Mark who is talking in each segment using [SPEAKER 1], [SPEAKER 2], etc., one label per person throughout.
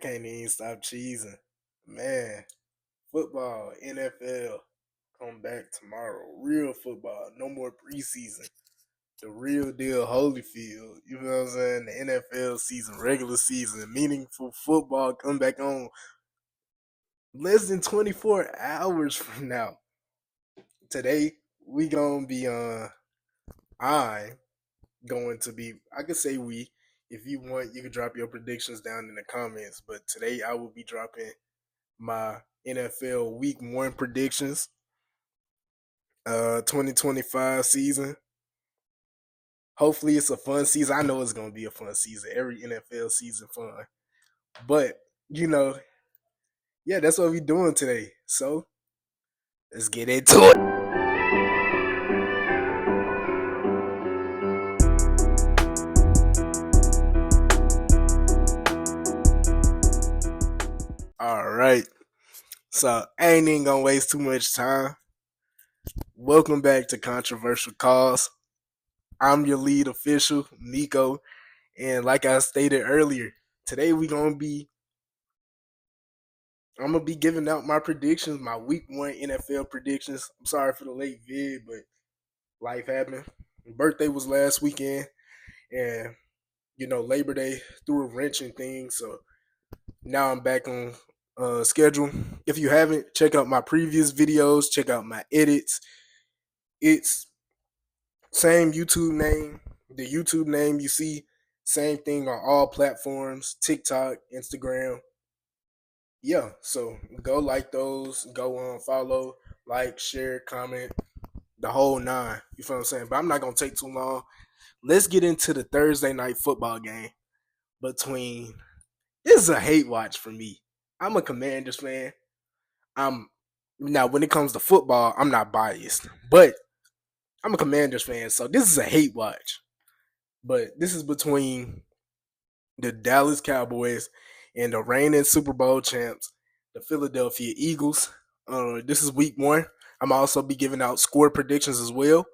[SPEAKER 1] can't even stop cheesing. Man, football, NFL, come back tomorrow. Real football, no more preseason. The real deal, Holyfield. You know what I'm saying? The NFL season, regular season, meaningful football come back on less than 24 hours from now. Today, we gonna be I'm going to be, I could say we. If you want, you can drop your predictions down in the comments. But today, I will be dropping my NFL Week 1 predictions, 2025 season. Hopefully, it's a fun season. I know it's gonna be a fun season. Every NFL season fun, but you know, yeah, that's what we doing today. So let's get into it. All right. So I ain't even gonna waste too much time. Welcome back to Controversial Calls. I'm your lead official, Meko, and like I stated earlier, today I'm gonna be giving out my predictions, my Week 1 NFL predictions. I'm sorry for the late vid, but life happened. My birthday was last weekend, and Labor Day threw a wrench in things, so now I'm back on schedule. If you haven't, check out my previous videos, check out my edits. It's same YouTube name, the YouTube name you see, same thing on all platforms, TikTok, Instagram. Yeah, so go like those, go on, follow, like, share, comment, the whole nine. You feel what I'm saying? But I'm not gonna take too long. Let's get into the Thursday night football game between. This is a hate watch for me. I'm a Commanders fan. I'm Now when it comes to football, I'm not biased, but I'm a Commanders fan, so this is a hate watch. But this is between the Dallas Cowboys and the reigning Super Bowl champs, the Philadelphia Eagles. This is week 1. I'm also be giving out score predictions as well.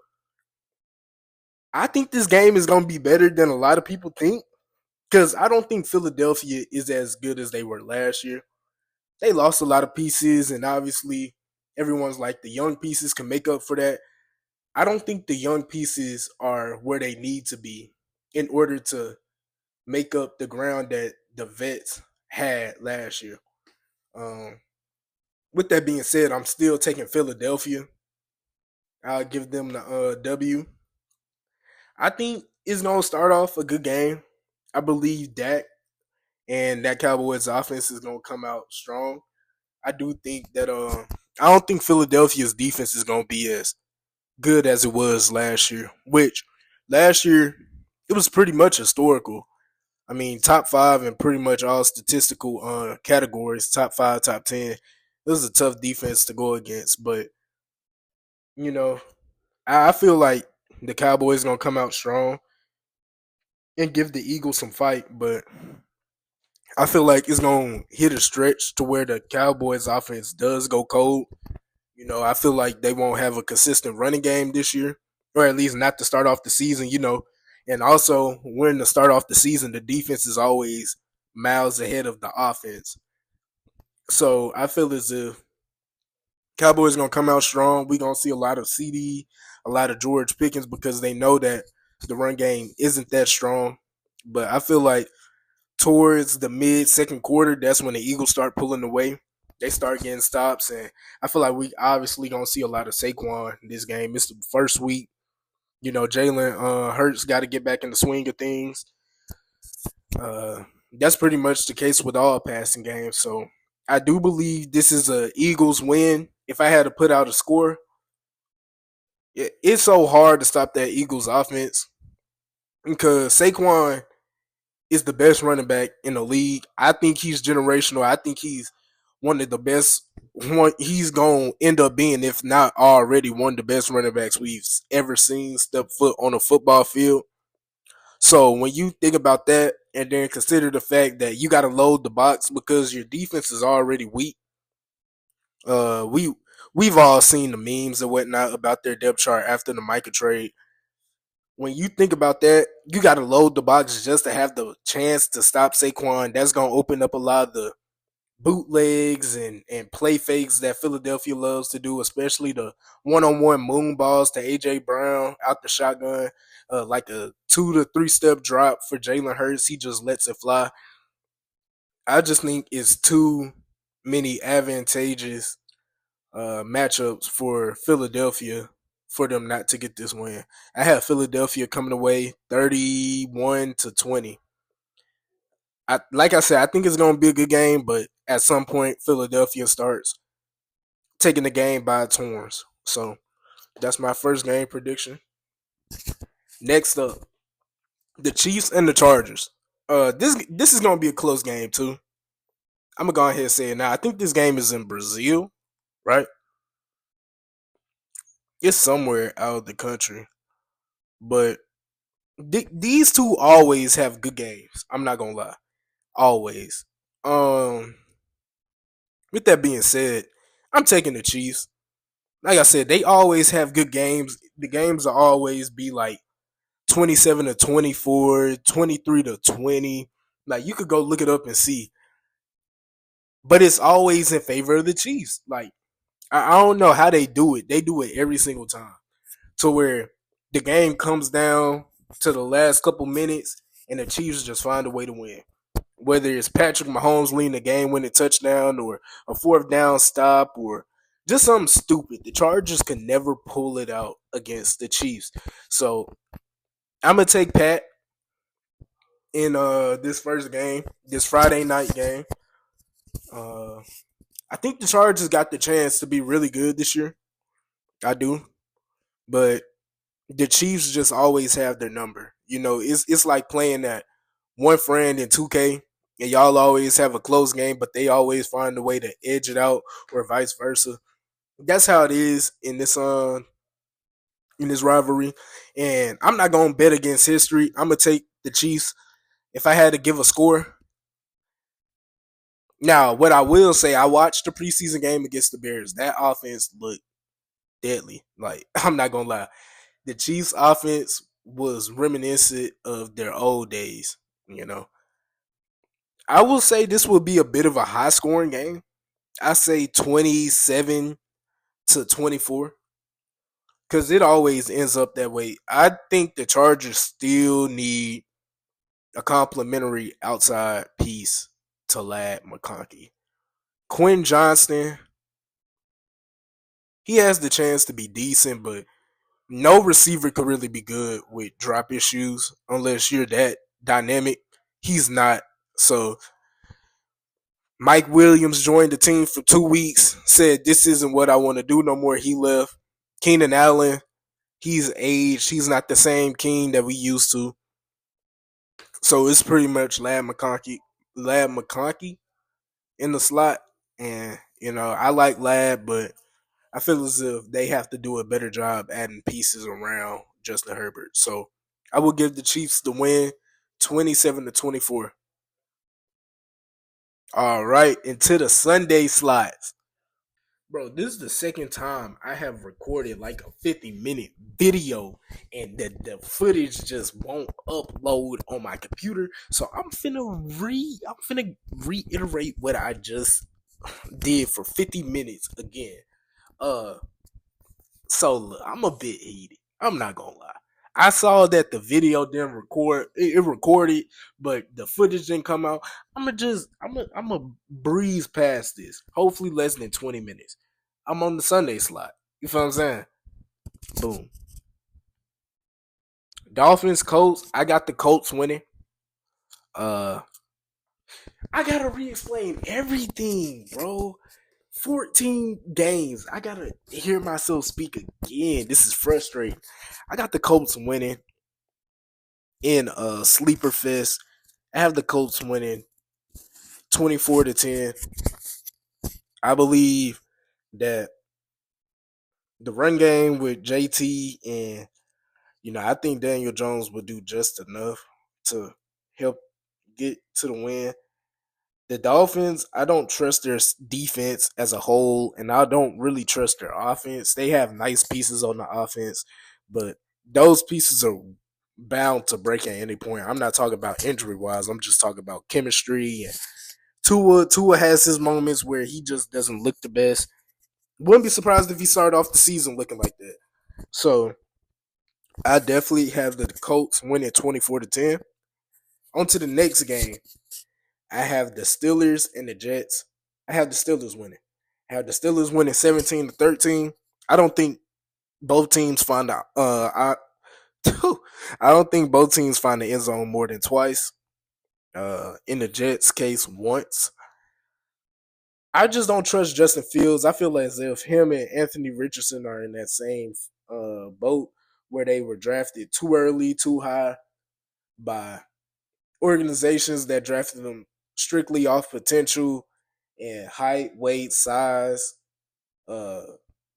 [SPEAKER 1] I think this game is going to be better than a lot of people think because I don't think Philadelphia is as good as they were last year. They lost a lot of pieces, and obviously, everyone's like the young pieces can make up for that. I don't think the young pieces are where they need to be in order to make up the ground that the vets had last year. Um, with that being said, I'm still taking Philadelphia. I'll give them the W. I think it's gonna start off a good game. I believe Dak and that Cowboys offense is gonna come out strong. I do think that I don't think Philadelphia's defense is gonna be as good as it was last year. Which last year it was pretty much historical. I mean, top 5 in pretty much all statistical categories, top 5, top 10. This is a tough defense to go against, but you know, I feel like the Cowboys gonna come out strong and give the Eagles some fight, but I feel like it's gonna hit a stretch to where the Cowboys offense does go cold. I feel like they won't have a consistent running game this year, or at least not to start off the season. And also when to start off the season, the defense is always miles ahead of the offense. So I feel as if Cowboys gonna come out strong. We gonna see a lot of CD, a lot of George Pickens because they know that the run game isn't that strong. But I feel like towards the mid second quarter, that's when the Eagles start pulling away. They start getting stops, and I feel like we obviously gonna see a lot of Saquon in this game. It's the first week. Jalen Hurts got to get back in the swing of things. That's pretty much the case with all passing games. So I do believe this is a Eagles win. If I had to put out a score, it's so hard to stop that Eagles offense because Saquon is the best running back in the league. I think he's generational. I think he's one of the best. He's going to end up being, if not already, one of the best running backs we've ever seen step foot on a football field. So when you think about that and then consider the fact that you got to load the box because your defense is already weak, we've all seen the memes and whatnot about their depth chart after the Micah trade. when you think about that, you got to load the box just to have the chance to stop Saquon. That's gonna open up a lot of the bootlegs and play fakes that Philadelphia loves to do, especially the one-on-one moon balls to AJ Brown out the shotgun, like a 2 to 3 step drop for Jalen Hurts. He just lets it fly. I just think it's too many advantageous matchups for Philadelphia for them not to get this win. I have Philadelphia coming away 31-20. Like I said, I think it's going to be a good game, but at some point, Philadelphia starts taking the game by its horns. So that's my first game prediction. Next up, the Chiefs and the Chargers. This is going to be a close game too. I'm gonna go ahead and say it now. I think this game is in Brazil, right? It's somewhere out of the country, but these two always have good games. I'm not gonna lie, always. Um, with that being said, I'm taking the Chiefs. Like I said, they always have good games. The games will always be like 27-24, 23-20. Like you could go look it up and see. But it's always in favor of the Chiefs. Like I don't know how they do it. They do it every single time. To where the game comes down to the last couple minutes and the Chiefs just find a way to win. Whether it's Patrick Mahomes leading the game winning touchdown or a fourth down stop or just something stupid. The Chargers can never pull it out against the Chiefs. So I'm gonna take Pat in this first game, this Friday night game. Uh I think the Chargers got the chance to be really good this year. I do. But the Chiefs just always have their number. You know, it's like playing that one friend in 2K and y'all always have a close game, but they always find a way to edge it out or vice versa. That's how it is in this rivalry. And I'm not gonna bet against history. I'm gonna take the Chiefs. If I had to give a score, now what I will say, I watched the preseason game against the Bears. That offense looked deadly. Like I'm not gonna lie, the Chiefs' offense was reminiscent of their old days. You know, I will say this will be a bit of a high scoring game. I say 27-24 because it always ends up that way. I think the Chargers still need a complimentary outside piece to Lad McConkey. Quinn Johnston, he has the chance to be decent, but no receiver could really be good with drop issues unless you're that dynamic. He's not. So Mike Williams joined the team for 2 weeks, said this isn't what I want to do no more. He left. Keenan Allen, he's aged. He's not the same King that we used to. So it's pretty much Lad McConkey in the slot. And, you know, I like Lad, but I feel as if they have to do a better job adding pieces around Justin Herbert. So I will give the Chiefs the win 27-24. All right, into the Sunday slots. Bro, this is the second time I have recorded like a 50-minute video and the footage just won't upload on my computer. So I'm finna reiterate what I just did for 50 minutes again. Uh so look, I'm a bit heated. I'm not gonna lie. I saw that the video didn't record. It recorded, but the footage didn't come out. I'm a breeze past this. Hopefully less than 20 minutes. I'm on the Sunday slot. You feel what I'm saying? Boom. Dolphins, Colts. I got the Colts winning. Uh, I gotta re-explain everything, bro. 14 games. I gotta hear myself speak again. This is frustrating. I got the Colts winning in a sleeper fest. I have the Colts winning 24-10. I believe that the run game with JT and I think Daniel Jones will do just enough to help get to the win. The Dolphins, I don't trust their defense as a whole, and I don't really trust their offense. They have nice pieces on the offense, but those pieces are bound to break at any point. I'm not talking about injury wise. I'm just talking about chemistry. And Tua has his moments where he just doesn't look the best. Wouldn't be surprised if he started off the season looking like that. So I definitely have the Colts winning 24-10. On to the next game. I have the Steelers and the Jets. I have the Steelers winning. I have the Steelers winning 17-13. I don't think both teams find out. I don't think both teams find the end zone more than twice. In the Jets' case, once. I just don't trust Justin Fields. I feel as if him and Anthony Richardson are in that same boat where they were drafted too early, too high by organizations that drafted them strictly off potential and height, weight, size, uh,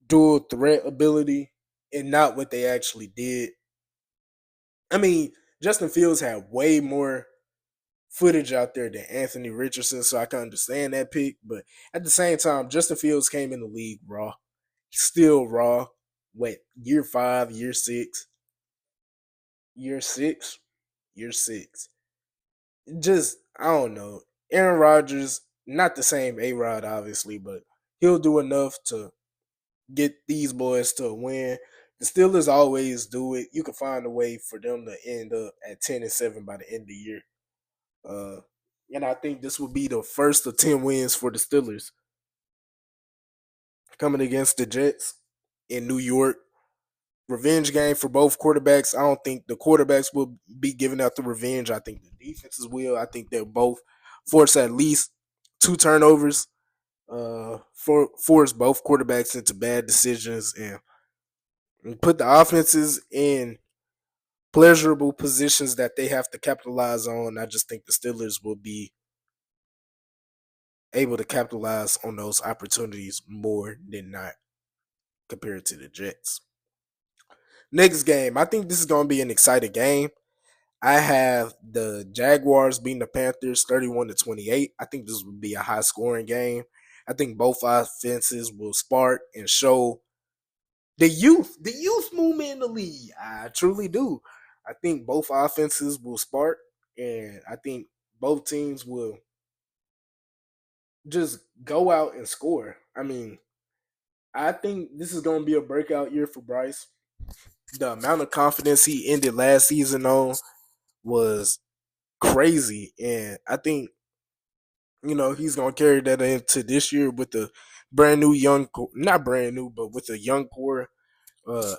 [SPEAKER 1] dual threat ability, and not what they actually did. I mean, Justin Fields had way more footage out there than Anthony Richardson, so I can understand that pick. But at the same time, Justin Fields came in the league raw. He's still raw. Wait, year 5, year 6, year 6, year 6. Just, I don't know. Aaron Rodgers, not the same A Rod, obviously, but he'll do enough to get these boys to win. The Steelers always do it. You can find a way for them to end up at 10-7 by the end of the year. Uh, and I think this will be the first of 10 wins for the Steelers coming against the Jets in New York. Revenge game for both quarterbacks. I don't think the quarterbacks will be giving out the revenge. I think the defenses will. I think they'll both force at least 2 turnovers, force both quarterbacks into bad decisions and put the offenses in pleasurable positions that they have to capitalize on. I just think the Steelers will be able to capitalize on those opportunities more than not compared to the Jets. Next game, I think this is going to be an exciting game. I have the Jaguars beating the Panthers 31-28. I think this will be a high scoring game. I think both offenses will spark and show the youth movement in the league. I truly do. I think both offenses will spark, and I think both teams will just go out and score. I mean, I think this is going to be a breakout year for Bryce. The amount of confidence he ended last season on was crazy, and I think he's going to carry that into this year with the brand new young, not brand new, but with the young core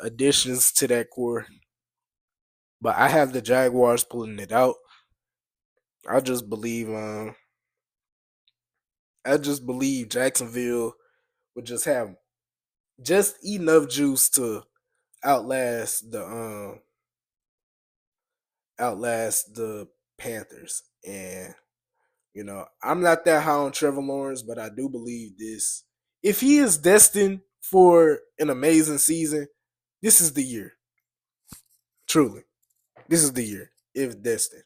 [SPEAKER 1] additions to that core. But I have the Jaguars pulling it out. I just believe, Jacksonville would just have just enough juice to outlast the Panthers. And I'm not that high on Trevor Lawrence, but I do believe this. If he is destined for an amazing season, this is the year. Truly, this is the year. If destined.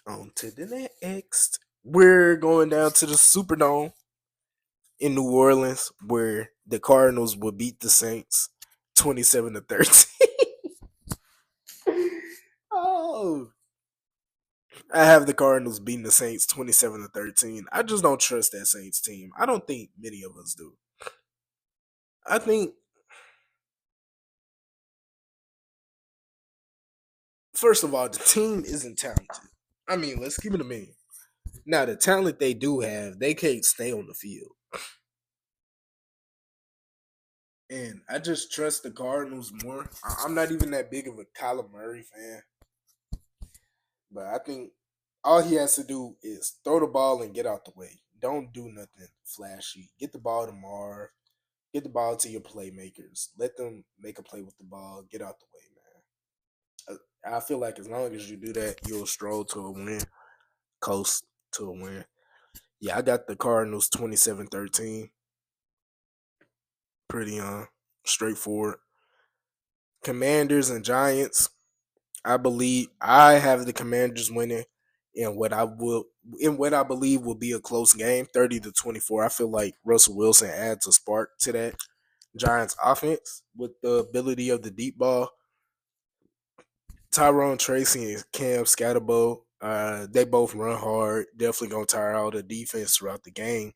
[SPEAKER 1] On to the next. We're going down to the Superdome in New Orleans, where the Cardinals will beat the Saints 27-13. Oh, I have the Cardinals beating the Saints 27-13. I just don't trust that Saints team. I don't think many of us do. I think, first of all, the team isn't talented. I mean, let's keep it a minute. Now, the talent they do have, they can't stay on the field. And I just trust the Cardinals more. I'm not even that big of a Kyler Murray fan. But I think all he has to do is throw the ball and get out the way. Don't do nothing flashy. Get the ball to Marv. Get the ball to your playmakers. Let them make a play with the ball. Get out the way, man. I feel like as long as you do that, you'll stroll to a win. Coast to a win. Yeah, I got the Cardinals 27-13. Pretty straightforward. Commanders and Giants. I have the Commanders winning in what I believe will be a close game, 30-24. I feel like Russell Wilson adds a spark to that. Giants offense with the ability of the deep ball. Tyrone Tracy and Cam Scatterbo, they both run hard. Definitely gonna tire out the defense throughout the game.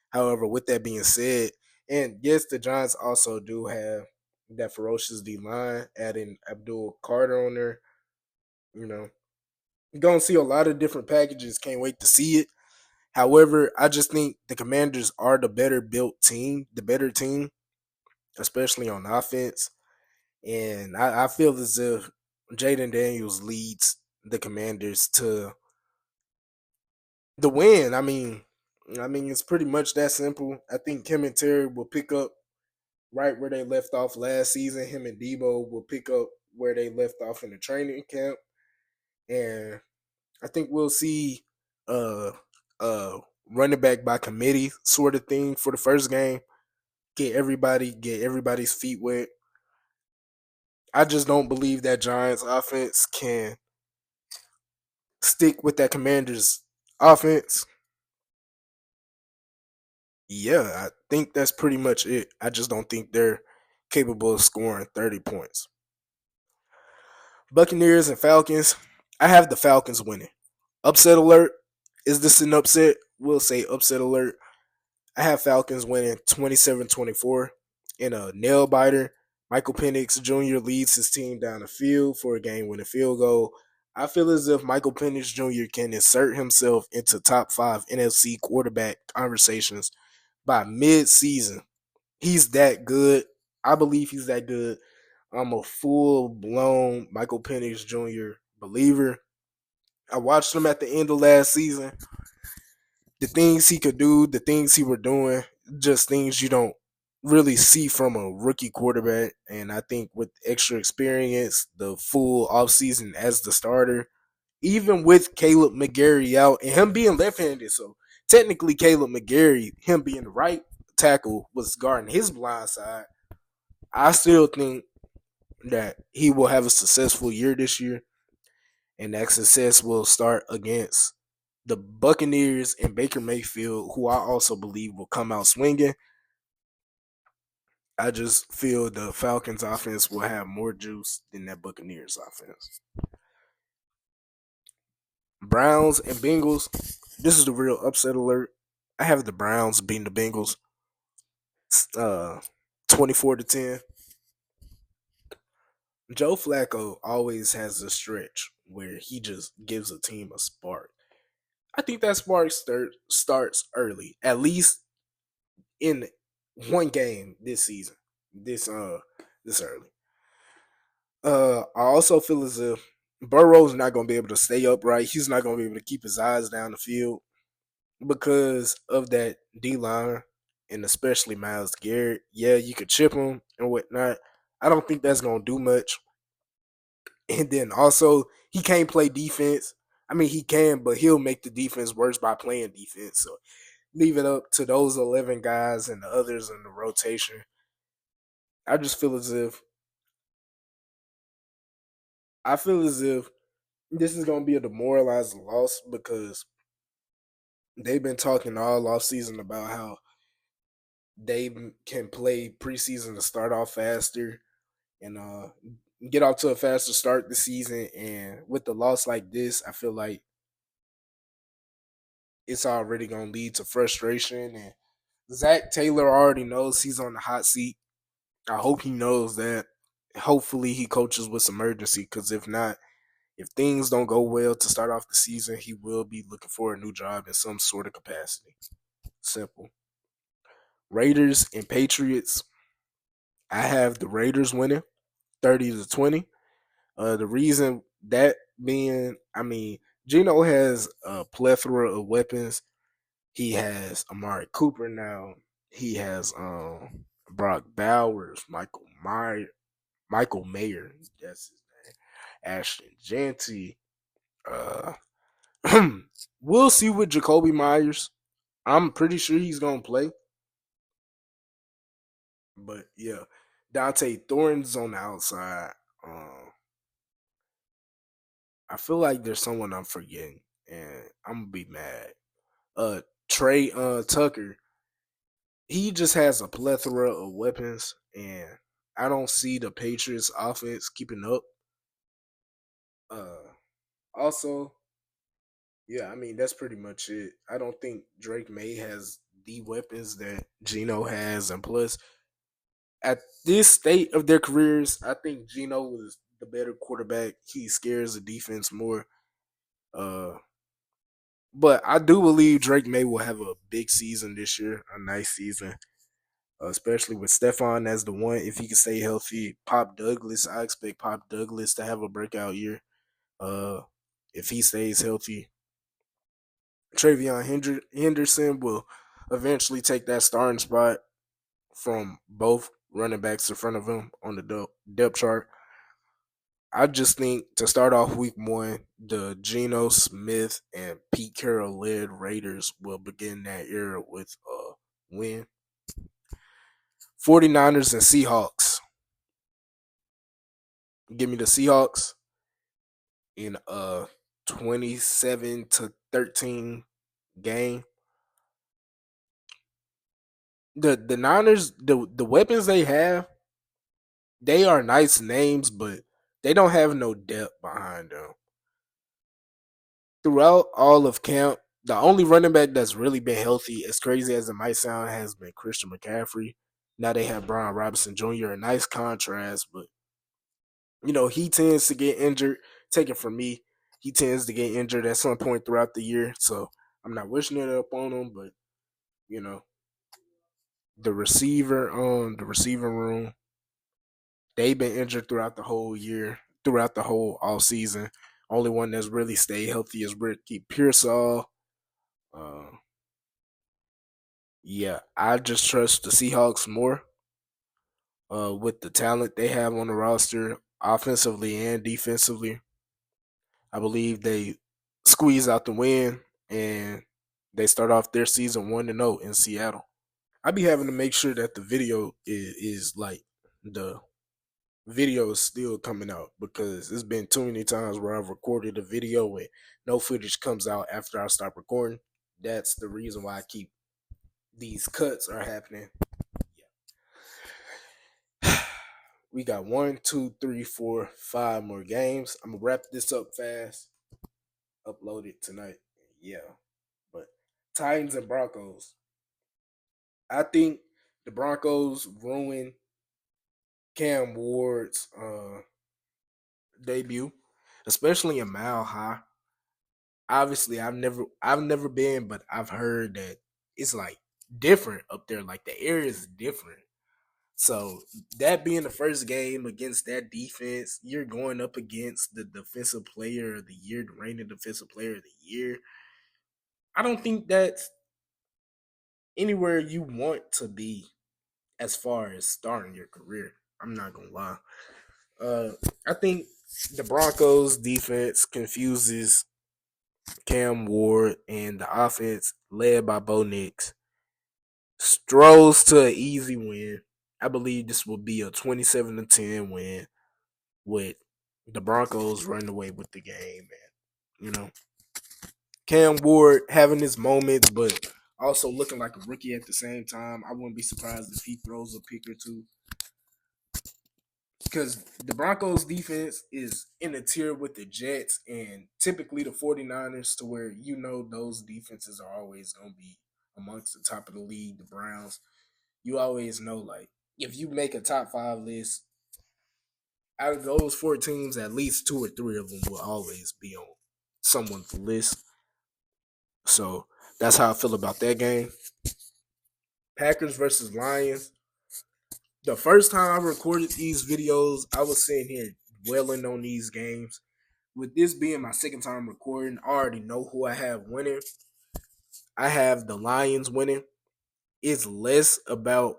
[SPEAKER 1] However, with that being said, and yes, the Giants also do have that ferocious D line, adding Abdul Carter on there. You know, you're gonna see a lot of different packages. Can't wait to see it. However, I just think the Commanders are the better built team, the better team, especially on offense. And I feel as if Jaden Daniels leads the Commanders to the win. I mean, it's pretty much that simple. I think Kim and Terry will pick up right where they left off last season. Him and Debo will pick up where they left off in the training camp, and I think we'll see uh uh running back by committee sort of thing for the first game. Get everybody's feet wet. I just don't believe that Giants offense can stick with that Commanders offense. Yeah, I think that's pretty much it. I just don't think they're capable of scoring 30 points. Buccaneers and Falcons. I have the Falcons winning. Upset alert. Is this an upset? We'll say upset alert. I have Falcons winning 27-24 in a nail biter. Michael Penix Jr. leads his team down the field for a game-winning field goal. I feel as if Michael Penix Jr. can insert himself into top 5 NFC quarterback conversations by mid-season. He's that good. I believe he's that good. I'm a full-blown Michael Penix Jr. believer. I watched him at the end of last season. The things he could do, the things he were doing, just things you don't really see from a rookie quarterback. And I think with extra experience, the full offseason as the starter, even with Caleb McGarry out and him being left-handed, so technically Caleb McGarry, him being the right tackle, was guarding his blind side. I still think that he will have a successful year this year, and that success will start against the Buccaneers and Baker Mayfield, who I also believe will come out swinging. I just feel the Falcons offense will have more juice than that Buccaneers offense. Browns and Bengals. This is the real upset alert. I have the Browns beating the Bengals, uh, 24-10. Joe Flacco always has a stretch where he just gives a team a spark. I think that spark starts early, at least in one game this season, this this early. I also feel as if Burrow's not going to be able to stay upright. He's not going to be able to keep his eyes down the field because of that D line and especially Myles Garrett. Yeah, you could chip him and whatnot. I don't think that's going to do much. And then also, he can't play defense. I mean, he can, but he'll make the defense worse by playing defense. So leave it up to those 11 guys and the others in the rotation. I just feel as if this is going to be a demoralizing loss because they've been talking all offseason about how they can play preseason to start off faster and get off to a faster start this season. And with the loss like this, I feel like it's already going to lead to frustration. And Zach Taylor already knows he's on the hot seat. I hope he knows that. Hopefully, he coaches with some urgency because if not, if things don't go well to start off the season, he will be looking for a new job in some sort of capacity. Simple. Raiders and Patriots. I have the Raiders winning 30-20. The reason that being, I mean, Gino has a plethora of weapons. He has Amari Cooper now. He has Brock Bowers, Michael Mayer, that's his name. Ashton Janty. Uh, we'll see with Jacoby Myers. I'm pretty sure he's gonna play, but yeah, Dante Thornton's on the outside. I feel like there's someone I'm forgetting, and I'm gonna be mad. Trey Tucker. he just has a plethora of weapons, and I don't see the Patriots offense keeping up. Uh, Also, yeah, I mean that's pretty much it. I don't think Drake May has the weapons that Geno has, and plus, at this state of their careers, I think Geno was the better quarterback. He scares the defense more. Uh, but I do believe Drake May will have a big season this year, a nice season, especially with Stephon as the one. If he can stay healthy, Pop Douglas, I expect Pop Douglas to have a breakout year. Uh, if he stays healthy, Henderson will eventually take that starting spot from both running backs in front of him on the depth chart. I just think to start off week 1, the Geno Smith and Pete Carroll led Raiders will begin that era with a win. 49ers and Seahawks. Give me the Seahawks in a 27-13 game. The Niners, the weapons they have, they are nice names, but they don't have no depth behind them. Throughout all of camp, the only running back that's really been healthy, as crazy as it might sound, has been Christian McCaffrey. Now they have Brian Robinson Jr., a nice contrast, but he tends to get injured. Take it from me, he tends to get injured at some point throughout the year. So I'm not wishing it up on him, but you know, the receiver room, they've been injured throughout the whole year, throughout the whole all season. Only one that's really stayed healthy is Ricky Pearsall. Uh, yeah, I just trust the Seahawks more with the talent they have on the roster, offensively and defensively. I believe they squeeze out the win and they start off their season 1-0 in Seattle. I be having to make sure that the video is like the video is still coming out because it's been too many times where I've recorded a video and no footage comes out after I stop recording. That's the reason why I keep these cuts are happening. Yeah. We got 1, 2, 3, 4, 5 more games. I'm gonna wrap this up fast. Upload it tonight. Yeah. But Titans and Broncos. I think the Broncos ruined Cam Ward's debut, especially in Mile High. Obviously, I've never been, but I've heard that it's like different up there. Like the area is different. So that being the first game against that defense, you're going up against the defensive player of the year, the reigning defensive player of the year. I don't think that's anywhere you want to be as far as starting your career. I'm not gonna lie. Uh, I think the Broncos defense confuses Cam Ward, and the offense led by Bo Nix strolls to an easy win. I believe this will be a 27-10 win with the Broncos running away with the game. And, Cam Ward having his moments, but also looking like a rookie at the same time. I wouldn't be surprised if he throws a pick or two. Because the Broncos defense is in a tier with the Jets and typically the 49ers, to where those defenses are always going to be amongst the top of the league. The Browns, you always know, like, if you make a top 5 list, out of those 4 teams, at least 2 or 3 of them will always be on someone's list. So that's how I feel about that game. Packers versus Lions. The first time I recorded these videos, I was sitting here dwelling on these games. With this being my second time recording, I already know who I have winning. I have the Lions winning. It's less about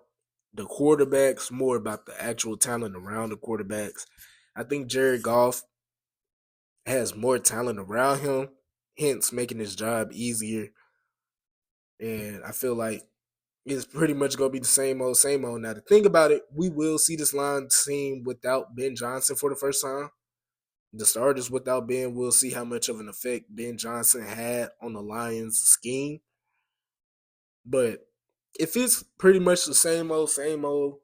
[SPEAKER 1] the quarterbacks, more about the actual talent around the quarterbacks. I think Jared Goff has more talent around him, hence making his job easier. And I feel like it's pretty much going to be the same old, same old. Now, to think about it, we will see this Lions team without Ben Johnson for the first time. The starters without Ben, we'll see how much of an effect Ben Johnson had on the Lions scheme. But If it's pretty much the same old,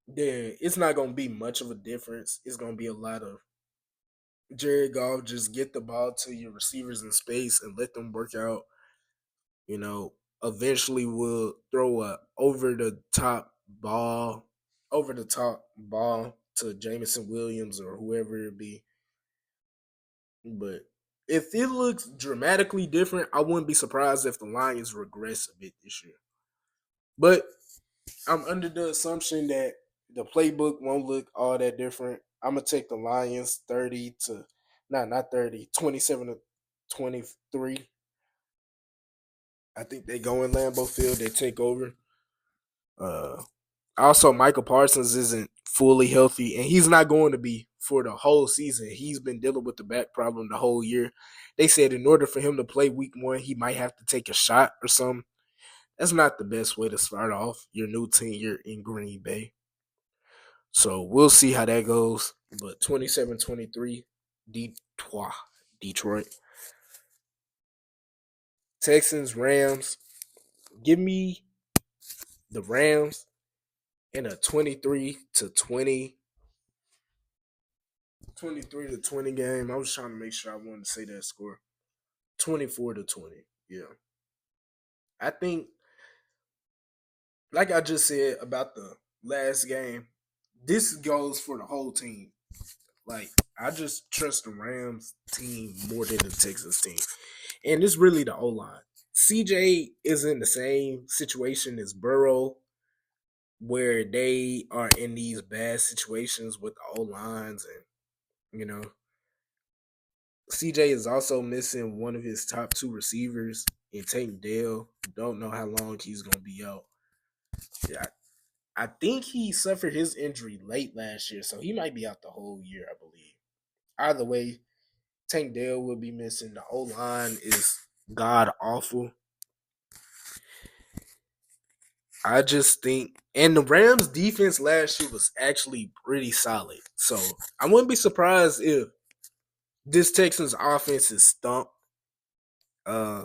[SPEAKER 1] then it's not gonna be much of a difference. It's gonna be a lot of Jared Goff, just get the ball to your receivers in space and let them work out. You know, eventually we'll throw a over the top ball to Jameson Williams or whoever it be. But if it looks dramatically different, I wouldn't be surprised if the Lions regress a bit this year. But I'm under the assumption that the playbook won't look all that different. I'm gonna take the Lions 30 to not 30, 27 to 23. I think they go in Lambeau Field, they take over. Uh Also, Michael Parsons isn't fully healthy, and he's not going to be for the whole season. He's been dealing with the back problem the whole year. They said in order for him to play week one, he might have to take a shot or something. That's not the best way to start off your new tenure in Green Bay. So we'll see how that goes. But 27-23, Detroit. Detroit. Texans, Rams. Give me the Rams in a 23 to 20 game. I was trying to make sure I wanted to say that score. 24-20. Yeah. I think, like I just said about the last game, this goes for the whole team. Like, I just trust the Rams team more than the Texans team. And it's really the O line. CJ is in the same situation as Burrow, where they are in these bad situations with the O lines, and CJ is also missing one of his top two receivers in Tank Dell. Don't know how long he's gonna be out. Yeah, I think he suffered his injury late last year, so he might be out the whole year, I believe. Either way, Tank Dell will be missing. The O line is god awful. I just think, and the Rams defense last year was actually pretty solid. So I wouldn't be surprised if this Texans offense is stumped. Uh,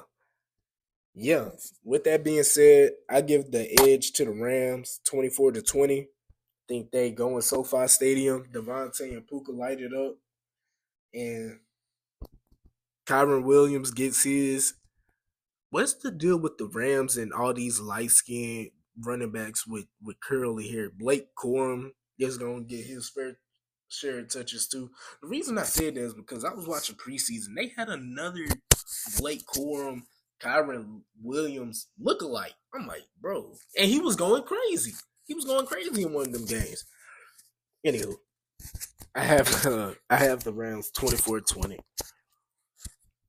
[SPEAKER 1] yeah. With that being said, I give the edge to the Rams, 24-20. Think they go in SoFi Stadium. Devontae and Puka light it up, and Kyron Williams gets his. What's the deal with the Rams and all these light skinned running backs with curly hair? Blake Corum is gonna get his fair share of touches too. The reason I said that is because I was watching preseason. They had another Blake Corum, Kyron Williams look-alike. I'm like, bro, and he was going crazy. He was going crazy in one of them games. Anywho, I have the Rams 24-20.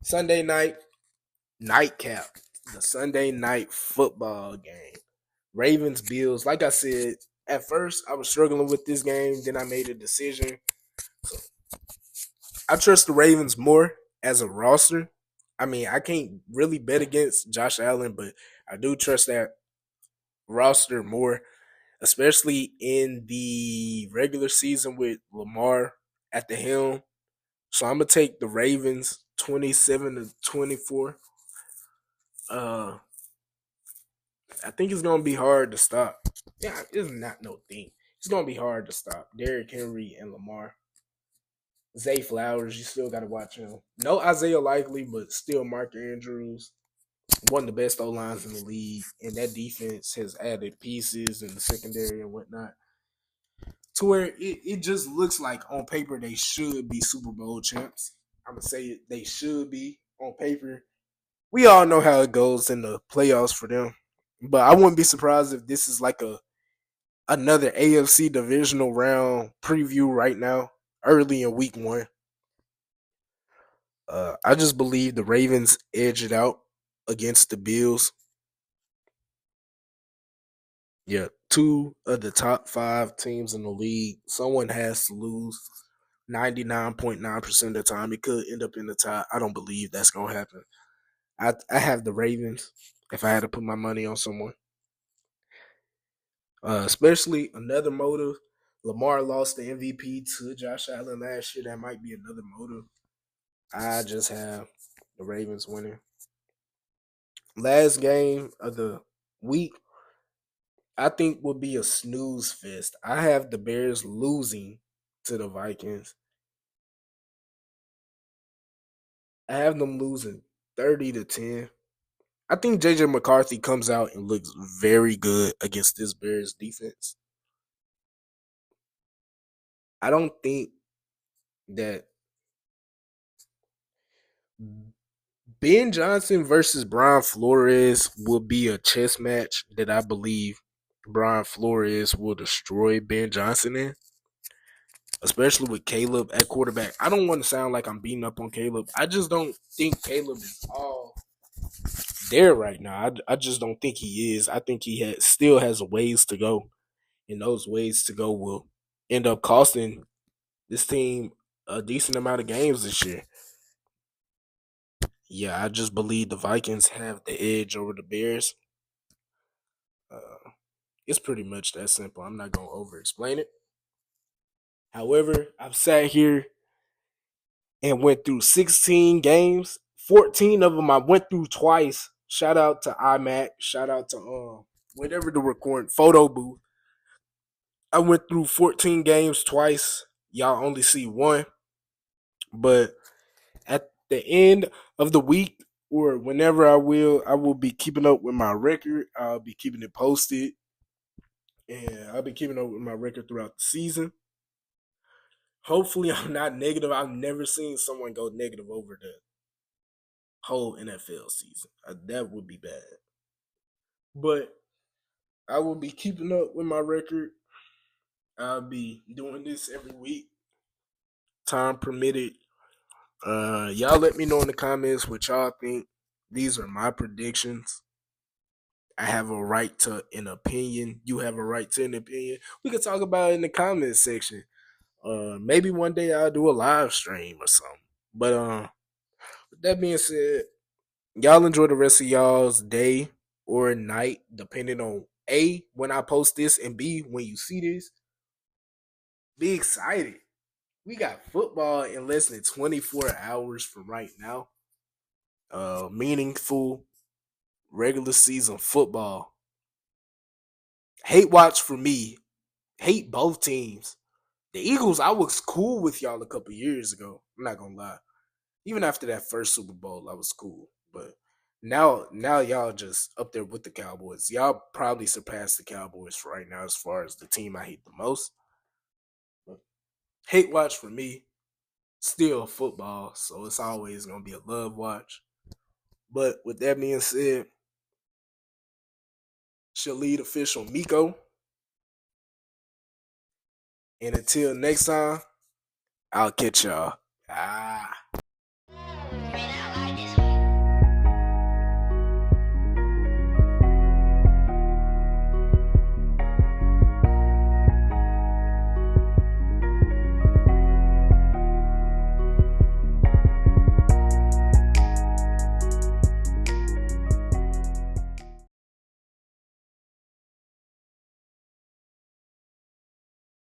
[SPEAKER 1] Sunday night nightcap, the Sunday night football game. Ravens Bills. Like I said, at first I was struggling with this game. Then I made a decision. So I trust the Ravens more as a roster. I mean, I can't really bet against Josh Allen, but I do trust that roster more, especially in the regular season with Lamar at the helm. So I'm gonna take the Ravens 27-24. Uh, I think it's gonna be hard to stop. Yeah, it's not no thing. It's gonna be hard to stop Derrick Henry and Lamar. Zay Flowers, you still gotta watch him. No Isaiah Likely, but still Mark Andrews, one of the best O lines in the league, and that defense has added pieces in the secondary and whatnot to where it just looks like on paper they should be Super Bowl champs. I'm gonna say it, they should be on paper. We all know how it goes in the playoffs for them, but I wouldn't be surprised if this is like a another AFC divisional round preview right now, early in week one. I just believe the Ravens edge it out against the Bills. Yeah, two of the top five teams in the league. Someone has to lose. 99.9% of the time, it could end up in the tie. I don't believe that's gonna happen. I have the Ravens if I had to put my money on someone. Especially another motive. Lamar lost the MVP to Josh Allen last year. That might be another motive. I just have the Ravens winning. Last game of the week, I think will be a snooze fest. I have the Bears losing to the Vikings. I have them losing 30-10. I think JJ McCarthy comes out and looks very good against this Bears defense. I don't think that Ben Johnson versus Brian Flores will be a chess match that I believe Brian Flores will destroy Ben Johnson in, especially with Caleb at quarterback. I don't want to sound like I'm beating up on Caleb. I just don't think Caleb is all there right now. I just don't think he is. I think he still has a ways to go, and those ways to go will end up costing this team a decent amount of games this year. Yeah, I just believe the Vikings have the edge over the Bears. Uh, it's pretty much that simple. I'm not gonna over explain it. However, I've sat here and went through 16 games. 14 of them I went through twice. Shout out to iMac. Shout out to whatever the recording photo booth. I went through 14 games twice. Y'all only see one. But at the end of the week or whenever I will be keeping up with my record. I'll be keeping it posted. And I'll be keeping up with my record throughout the season. Hopefully I'm not negative. I've never seen someone go negative over the whole NFL season. That would be bad. But I will be keeping up with my record. I'll be doing this every week, time permitted. Y'all let me know in the comments what y'all think. These are my predictions. I have a right to an opinion. You have a right to an opinion. We can talk about it in the comments section. Maybe one day I'll do a live stream or something. But with that being said, y'all enjoy the rest of y'all's day or night, depending on A, when I post this, and B, when you see this. Be excited. We got football in less than 24 hours from right now. Meaningful regular season football. Hate watch for me. Hate both teams. The Eagles, I was cool with y'all a couple years ago. I'm not gonna lie. Even after that first Super Bowl, I was cool. But now y'all just up there with the Cowboys. Y'all probably surpassed the Cowboys right now as far as the team I hate the most. But hate watch for me. Still football, so it's always gonna be a love watch. But with that being said, she'll Lead Official Meko. And until next time, I'll catch y'all. Ah.